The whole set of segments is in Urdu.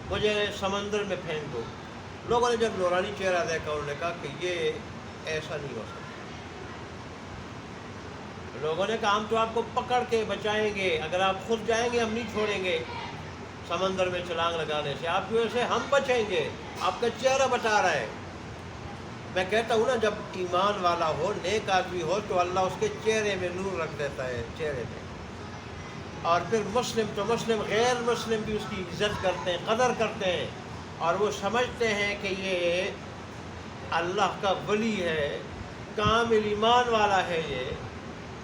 مجھے سمندر میں پھینک دو۔ لوگوں نے جب نورانی چہرہ دیکھا انہوں نے کہا کہ یہ ایسا نہیں ہو سکتا۔ لوگوں نے کہا ہم تو آپ کو پکڑ کے بچائیں گے، اگر آپ خود جائیں گے ہم نہیں چھوڑیں گے سمندر میں چھلانگ لگانے سے، آپ کی وجہ سے ہم بچیں گے، آپ کا چہرہ بتا رہا ہے۔ میں کہتا ہوں نا، جب ایمان والا ہو، نیک آدمی ہو، تو اللہ اس کے چہرے میں نور رکھ دیتا ہے، چہرے میں۔ اور پھر مسلم تو مسلم، غیر مسلم بھی اس کی عزت کرتے ہیں، قدر کرتے ہیں، اور وہ سمجھتے ہیں کہ یہ اللہ کا ولی ہے، کامل ایمان والا ہے، یہ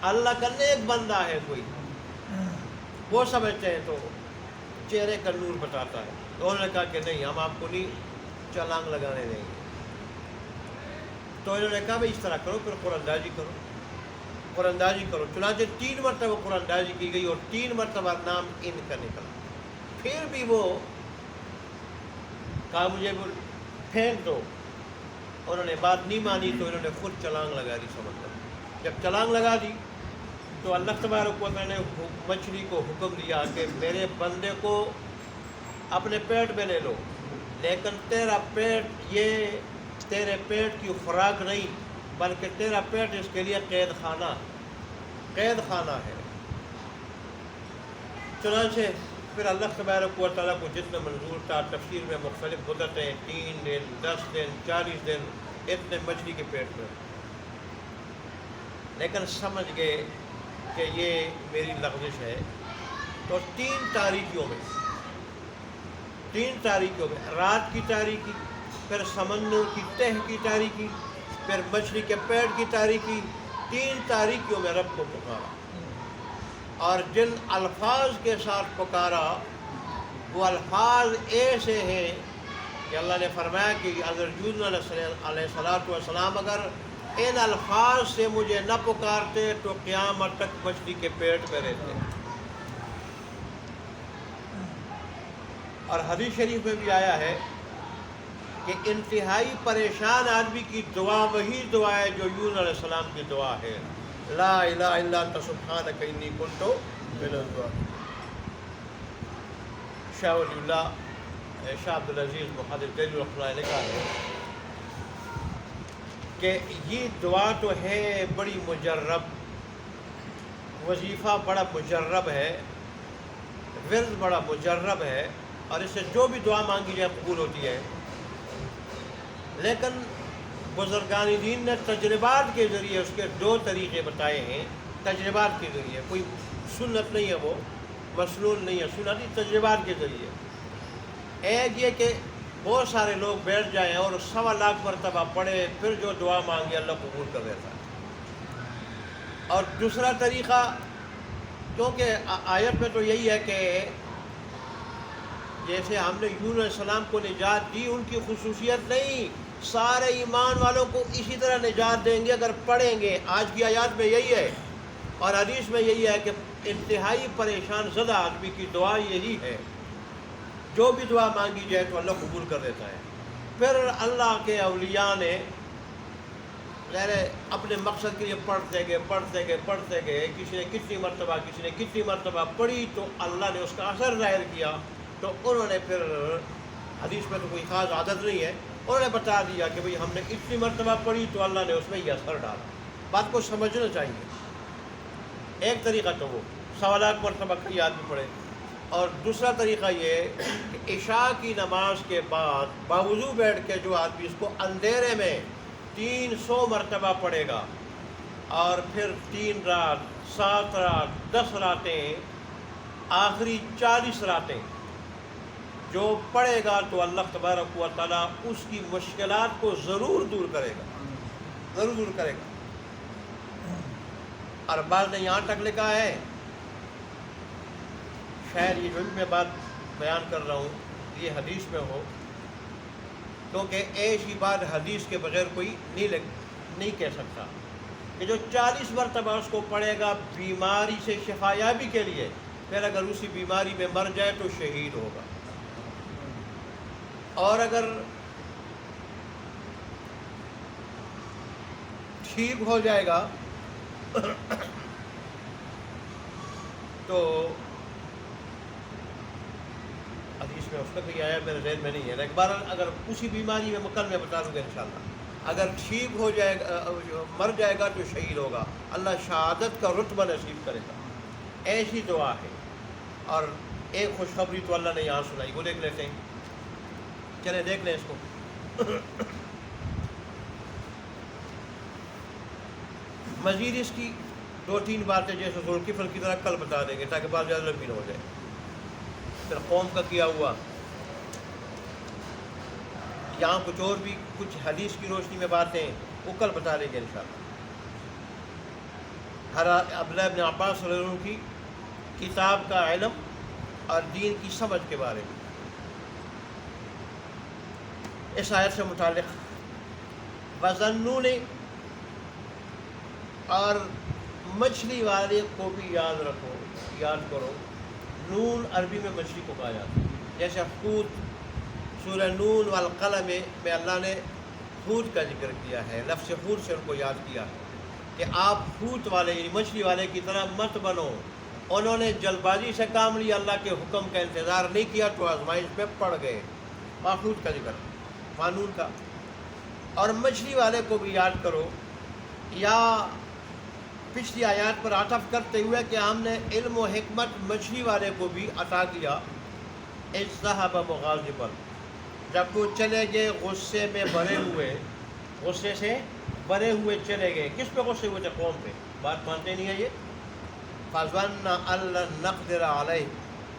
اللہ کا نیک بندہ ہے کوئی، وہ سمجھتے ہیں، تو چہرے کا نور بتاتا ہے۔ تو انہوں نے کہا کہ نہیں، ہم آپ کو نہیں چھلانگ لگانے دیں گے۔ تو انہوں نے کہا بھائی اس طرح کرو، پھر قرآن اندازی کرو، قرآن اندازی کرو۔ چنانچہ 3 مرتبہ قرآن اندازی کی گئی اور 3 مرتبہ نام ان کا نکلا۔ پھر بھی وہ کہا مجھے پھینک دو۔ انہوں نے بات نہیں مانی تو انہوں نے خود چھلانگ لگا دی سمندر میں۔ جب چھلانگ لگا دی تو اللہ تبارک و تعالیٰ نے مچھلی کو حکم دیا کہ میرے بندے کو اپنے پیٹ میں لے لو، لیکن تیرا پیٹ یہ تیرے پیٹ کی خوراک نہیں، بلکہ تیرا پیٹ اس کے لیے قید خانہ ہے۔ چنانچہ پھر اللہ تبارک و تعالیٰ کو جتنا منظور تھا، تفسیر میں مختلف مدتیں، 3 دن، 10 دن، 40 دن، اتنے مچھلی کے پیٹ میں، لیکن سمجھ گئے کہ یہ میری لغزش ہے۔ تو 3 تاریکیوں میں، رات کی تاریکی، پھر سمندر کی تہ کی تاریکی، پھر مچھلی کے پیٹ کی تاریکی، 3 تاریکیوں میں رب کو پکارا، اور جن الفاظ کے ساتھ پکارا وہ الفاظ ایسے ہیں کہ اللہ نے فرمایا کہ حضرت یونس علیہ السلام اگر ان الفاظ سے مجھے نہ پکارتے تو قیامت تک مچھلی کے پیٹ میں رہتے۔ اور حدیث شریف میں بھی آیا ہے کہ انتہائی پریشان آدمی کی دعا وہی دعا ہے جو یونس علیہ السلام کی دعا ہے، لا الہ الا انت سبحانک انی کنت من الظالمین۔ شاہ ولی اللہ شاہ عبدالعزیز محدث دہلوی رحمۃ اللہ علیہ کا ہے کہ یہ دعا تو ہے بڑی مجرب، وظیفہ بڑا مجرب ہے، ورد بڑا مجرب ہے، اور اس سے جو بھی دعا مانگی جائے قبول ہوتی ہے۔ لیکن بزرگان دین نے تجربات کے ذریعے اس کے 2 طریقے بتائے ہیں، تجربات کے ذریعے، کوئی سنت نہیں ہے، وہ مسنون نہیں ہے، سنتی تجربات کے ذریعے۔ ایک یہ کہ بہت سارے لوگ بیٹھ جائیں اور 1.25 لاکھ مرتبہ پڑھے، پھر جو دعا مانگے اللہ قبول کر دیتا ہے۔ اور دوسرا طریقہ، کیونکہ آیت میں تو یہی ہے کہ جیسے ہم نے یونس علیہ السلام کو نجات دی، ان کی خصوصیت نہیں، سارے ایمان والوں کو اسی طرح نجات دیں گے اگر پڑھیں گے۔ آج کی آیات میں یہی ہے، اور حدیث میں یہی ہے کہ انتہائی پریشان زدہ آدمی کی دعا یہی ہے، جو بھی دعا مانگی جائے تو اللہ قبول کر دیتا ہے۔ پھر اللہ کے اولیاء نے اپنے مقصد کے لیے پڑھتے گئے، کسی نے کتنی مرتبہ پڑھی تو اللہ نے اس کا اثر ظاہر کیا، تو انہوں نے پھر، حدیث میں تو کوئی خاص عادت نہیں ہے، انہوں نے بتا دیا کہ بھئی ہم نے اتنی مرتبہ پڑھی تو اللہ نے اس میں یہ اثر ڈالا۔ بات کو سمجھنا چاہیے۔ ایک طریقہ تو وہ 1.25 لاکھ مرتبہ کوئی آدمی پڑھے، اور دوسرا طریقہ یہ کہ عشاء کی نماز کے بعد باوضو بیٹھ کے جو آدمی اس کو اندھیرے میں 300 مرتبہ پڑھے گا، اور پھر 3 رات، 7 رات، 10 راتیں، آخری 40 راتیں جو پڑھے گا تو اللہ تبارک و تعالیٰ اس کی مشکلات کو ضرور دور کرے گا۔ اور بعض نے یہاں تک لکھا ہے، شاید یہ جو بھی میں بات بیان کر رہا ہوں یہ حدیث میں ہو، کیونکہ ایسی بات حدیث کے بغیر کوئی نہیں کہہ سکتا، کہ جو 40 مرتبہ اس کو پڑھے گا بیماری سے شفا یابی کے لیے، پھر اگر اسی بیماری میں مر جائے تو شہید ہوگا، اور اگر ٹھیک ہو جائے گا تو حدیث میں اس کا کوئی آیا میرے ذہن میں نہیں ہے، لیکن بہرحال اگر اسی بیماری میں کل میں بتا دوں گا انشاءاللہ، اگر ٹھیک ہو جائے گا مر جائے گا تو شہید ہوگا، اللہ شہادت کا رتبہ نصیب کرے گا، ایسی دعا ہے۔ اور ایک خوشخبری تو اللہ نے یہاں سنائی، وہ دیکھ لیتے ہیں، چلے دیکھ لیں اس کو۔ مزید اس کی 2-3 باتیں جیسے ذوالکفل کی طرح کل بتا دیں گے تاکہ بات زیادہ لمبی نہ ہو جائے۔ پھر قوم کا کیا ہوا، یہاں کچھ اور بھی کچھ حدیث کی روشنی میں باتیں وہ کل بتا دیں گے انشاءاللہ۔ عبداللہ ابن عباس رضی اللہ عنہ کی کتاب کا علم اور دین کی سمجھ کے بارے میں، اس آیت سے متعلق وَظَنُّونِ، اور مچھلی والے کو بھی یاد رکھو، یاد کرو۔ نون عربی میں مچھلی کو کہا جاتا ہے، جیسے حوت سورہ نون والقلم میں اللہ نے حوت کا ذکر کیا ہے، لفظ حوت سے ان کو یاد کیا ہے کہ آپ حوت والے یعنی مچھلی والے کی طرح مت بنو۔ انہوں نے جلد بازی سے کام لیا، اللہ کے حکم کا انتظار نہیں کیا تو آزمائش میں پڑ گئے۔ حوت کا ذکر قانون کا۔ اور مچھلی والے کو بھی یاد کرو، یا پچھلی آیات پر عطف کرتے ہوئے کہ ہم نے علم و حکمت مچھلی والے کو بھی عطا کیا۔ اذ ذهب مغاضبا، جب وہ چلے گئے غصے میں بھرے ہوئے، غصے سے بھرے ہوئے چلے گئے۔ کس پہ غصے ہوئے تھے؟ قوم پہ، بات مانتے نہیں ہے یہ۔ فظن ان لن نقدر علیہ،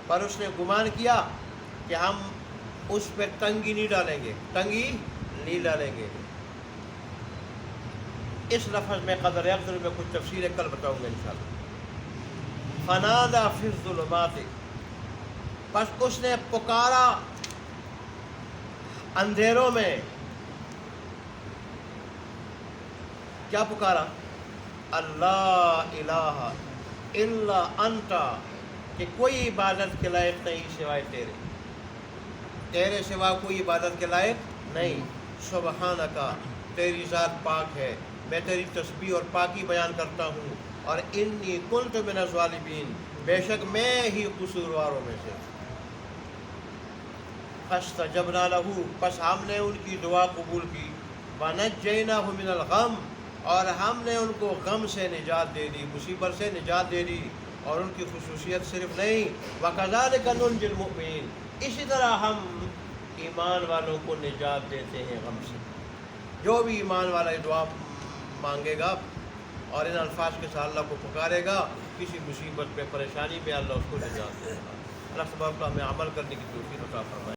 پر اس نے گمان کیا کہ ہم اس پہ تنگی نہیں ڈالیں گے، تنگی نہیں ڈالیں گے۔ اس لفظ میں قدر یقدر میں کچھ تفصیلیں کل بتاؤں گا انشاءاللہ۔ فنادى فی الظلمات، پس اس نے پکارا اندھیروں میں۔ کیا پکارا؟ اللہ الہ الا انت، کہ کوئی عبادت کے لائق نہیں سوائے تیرے، تیرے سوا کوئی عبادت کے لائق نہیں۔ سبحانک، تیری ذات پاک ہے، میں تیری تسبیح اور پاکی بیان کرتا ہوں، اور انی کنت من الظالمین، بے شک میں ہی قصورواروں میں سے۔ فاستجبنا لہ، پس ہم نے ان کی دعا قبول کی۔ ونجیناہ من الغم، اور ہم نے ان کو غم سے نجات دے دی، مصیبت سے نجات دے دی۔ اور ان کی خصوصیت صرف نہیں، وکذالک ننجی المؤمنین، اسی طرح ہم ایمان والوں کو نجات دیتے ہیں غم سے۔ جو بھی ایمان والا دعا مانگے گا اور ان الفاظ کے ساتھ اللہ کو پکارے گا، کسی مصیبت پہ پریشانی میں اللہ اس کو نجات دے گا۔ اللہ تبارک و تعالی ہمیں عمل کرنے کی توفیق عطا فرمائے۔